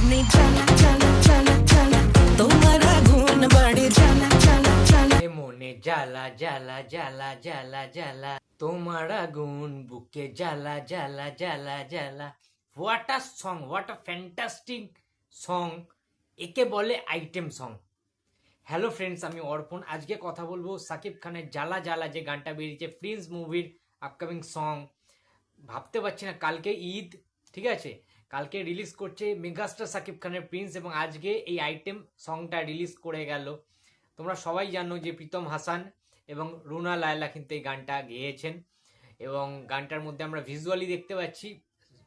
মনে জ্বালা জ্বালা জ্বালা জ্বালা তোমার আগুন বাড়ে জ্বালা জ্বালা জ্বালা মনে জ্বালা জ্বালা জ্বালা জ্বালা জ্বালা তোমার আগুন বুকে জ্বালা জ্বালা জ্বালা জ্বালা। What a song, what a fantastic song, একে বলে আইটেম সং। হ্যালো ফ্রেন্ডস, আমি অর্পণ। আজকে কথা বলবো সাকিব খানের জ্বালা জ্বালা যে গানটা বেরিয়েছে প্রিন্স মুভির আপকামিং সং। ভাবতে পারছি না, কালকে ঈদ, ঠিক আছে, কালকে রিলিজ করছে মেগাস্টার সাকিব খানের প্রিন্স, এবং আজকে এই আইটেম সংটা রিলিজ করে গেল। তোমরা সবাই জানো যে প্রীতম হাসান এবং রুনা লায়লা কিন্তু এই গানটা গেয়েছেন, এবং গানটার মধ্যে আমরা ভিজুয়ালি দেখতে পাচ্ছি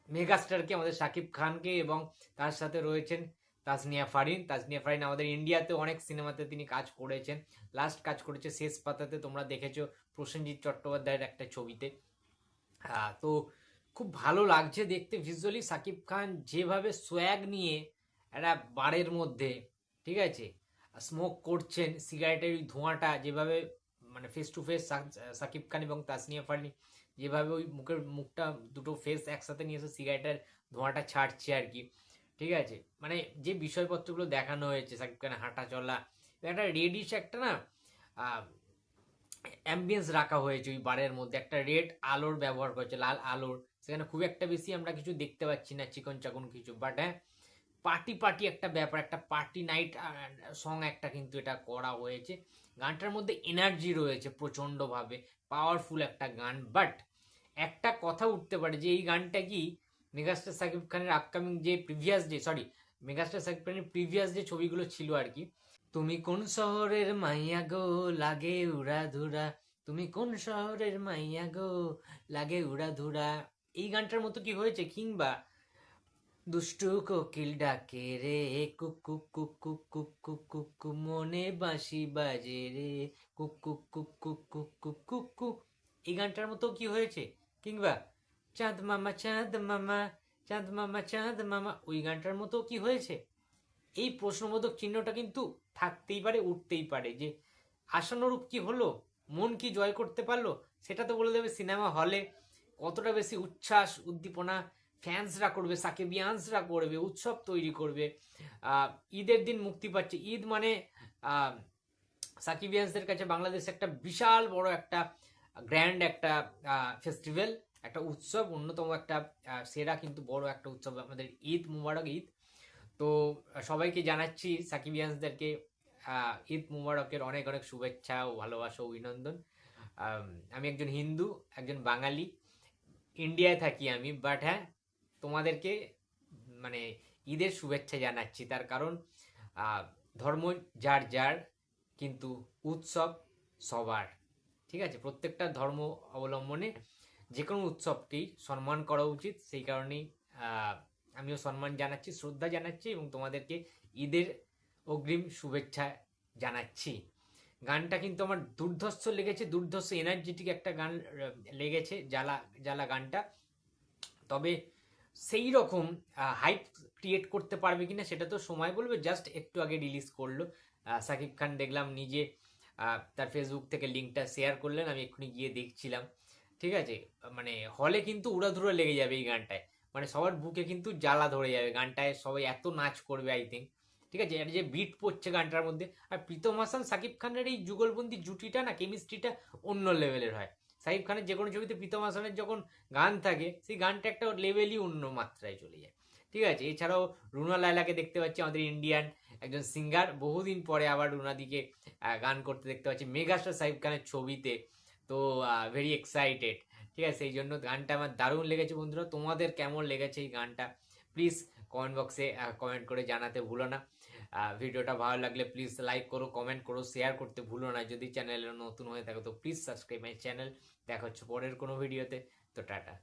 মেগাস্টারকে, আমাদের শাকিব খানকে, এবং তার সাথে রয়েছেন তাসনিয়া ফারিন। তাসনিয়া ফারিন আমাদের ইন্ডিয়াতে অনেক সিনেমাতে তিনি কাজ করেছেন। লাস্ট কাজ করেছে শেষ পাতাতে, তোমরা দেখেছো প্রসেনজিৎ চট্টোপাধ্যায়ের একটা ছবিতে। তো খুব ভালো লাগছে দেখতে ভিজুয়ালি। শাকিব খান যেভাবে সোয়াগ নিয়ে একটা বারের মধ্যে, ঠিক আছে, স্মোক করছেন, সিগারেটের ওই ধোঁয়াটা যেভাবে, মানে face to face Shakib Khan এবং তাসনিয়া ফারিন যেভাবে ওই মুখটা দুটো ফেস একসাথে নিয়ে এসে সিগারেটের ধোঁয়াটা ছাড়ছে আর কি, ঠিক আছে। মানে যে বিষয়পত্রগুলো দেখানো হয়েছে, সাকিব খানের হাঁটা চলা, একটা রেডিশ একটা না অ্যাম্বিয়েন্স রাখা হয়েছে ওই বারের মধ্যে, একটা রেড আলোর ব্যবহার করেছে, লাল আলোর। সেখানে খুব একটা বেশি আমরা কিছু দেখতে পাচ্ছি না, চিকন চাকন কিছু, বাট হ্যাঁ, পার্টি পার্টি একটা ব্যাপার, একটা পার্টি নাইট সং একটা কিন্তু এটা করা হয়েছে। গানটার মধ্যে এনার্জি রয়েছে প্রচণ্ডভাবে, পাওয়ারফুল একটা গান। বাট একটা কথা উঠতে পারে যে এই গানটা কি মেগাস্টার সাকিব খানের আপকামিং যে মেগাস্টার সাকিব খানের প্রিভিয়াস যে ছবিগুলো ছিল আর কি, তুমি কোন শহরের মাইয়া গো লাগে উড়া ধুরা, তুমি কোন শহরের মাইয়া গো লাগে উড়া ধুরা, এই গানটার মতো কি হয়েছে? কিংবা দুষ্টু কোকিল ডাকে রে cook cook cook cook cook cook cook cook, মনে বাঁশি বাজে রে cook cook cook cook cook cook cook cook, এই গানটার মতো কি হয়েছে? কিংবা চাঁদ মামা চাঁদ মামা চাঁদ মামা চাঁদ মামা, ওই গানটার মতো কি হয়েছে? এই প্রশ্নবোধক চিহ্নটা কিন্তু থাকতেই পারে, উঠতেই পারে, যে আশানুরূপ কি হলো, মন কি জয় করতে পারলো, সেটা তো বলে দেবে সিনেমা হলে। কতটা বেশি উচ্ছ্বাস উদ্দীপনা ফ্যান্সরা করবে, সাকিবিয়ান্সরা করবে, উৎসব তৈরি করবে। ঈদের দিন মুক্তি পাচ্ছে, ঈদ মানে সাকিবিয়ান্সদের কাছে বাংলাদেশ একটা বিশাল বড় একটা গ্র্যান্ড একটা ফেস্টিভ্যাল, একটা উৎসব, অন্যতম একটা সেরা কিন্তু বড় একটা উৎসব আমাদের ঈদ। মুবারক ঈদ। তো সবাইকে জানাচ্ছি সাকিবিয়ান্সদেরকে ঈদ মুবারকের অনেক অনেক শুভেচ্ছা ও ভালোবাসা, অভিনন্দন। আমি একজন হিন্দু, একজন বাঙালি, ইন্ডিয়ায় থাকি আমি, বাট হ্যাঁ, তোমাদেরকে মানে ঈদের শুভেচ্ছা জানাচ্ছি। তার কারণ ধর্ম যার যার, কিন্তু উৎসব সবার, ঠিক আছে। প্রত্যেকটা ধর্ম অবলম্বনে যে কোনো উৎসবকেই সম্মান করা উচিত। সেই কারণেই আমিও সম্মান জানাচ্ছি, শ্রদ্ধা জানাচ্ছি, এবং তোমাদেরকে ঈদের অগ্রিম শুভেচ্ছা জানাচ্ছি। গানটা কিন্তু আমার দুর্ধর্ষ লেগেছে, দুর্ধর্ষ এনার্জেটিক একটা গান লেগেছে জ্বালা জ্বালা গানটা। তবে সেই রকম হাইপ ক্রিয়েট করতে পারবে কিনা সেটা তো সময় বলবে। জাস্ট একটু আগে রিলিজ করলো সাকিব খান, দেখলাম নিজে তার ফেসবুক থেকে লিঙ্কটা শেয়ার করলেন, আমি এক্ষুনি গিয়ে দেখছিলাম, ঠিক আছে। মানে হলে কিন্তু উড়াধুরা লেগে যাবে এই গানটায়, মানে সবার বুকে কিন্তু জ্বালা ধরে যাবে গানটায়, সবাই এত নাচ করবে আই থিঙ্ক, ঠিক আছে। এটা যে বিট পড়ছে গানটার মধ্যে, আর প্রীতম হাসান সাকিব খানের এই যুগলবন্দি জুটিটা না, কেমিস্ট্রিটা অন্য লেভেলের হয়। সাকিব খানের যে কোনো ছবিতে প্রীতম হাসানের যখন গান থাকে, সেই গানটা একটা লেভেলই অন্য মাত্রায় চলে যায়, ঠিক আছে। এছাড়াও রুনা লায়লাকে দেখতে পাচ্ছি, আমাদের ইন্ডিয়ান একজন সিঙ্গার, বহুদিন পরে আবার রুনাদিকে গান করতে দেখতে পাচ্ছি মেগাস্টার সাকিব খানের ছবিতে। তো ভেরি এক্সাইটেড, ঠিক আছে। এই জন্য গানটা আমার দারুণ লেগেছে। বন্ধুরা, তোমাদের কেমন লেগেছে এই গানটা প্লিজ কমেন্ট বক্সে কমেন্ট করে জানাতে ভুলো না। ভিডিওটা ভালো লাগলে প্লিজ লাইক করো, কমেন্ট করো, শেয়ার করতে ভুলো না। যদি চ্যানেলে নতুন হয়ে থাকো তো প্লিজ সাবস্ক্রাইব মাই চ্যানেল। দেখা হচ্ছে পরের কোনো ভিডিওতে। তো টাটা।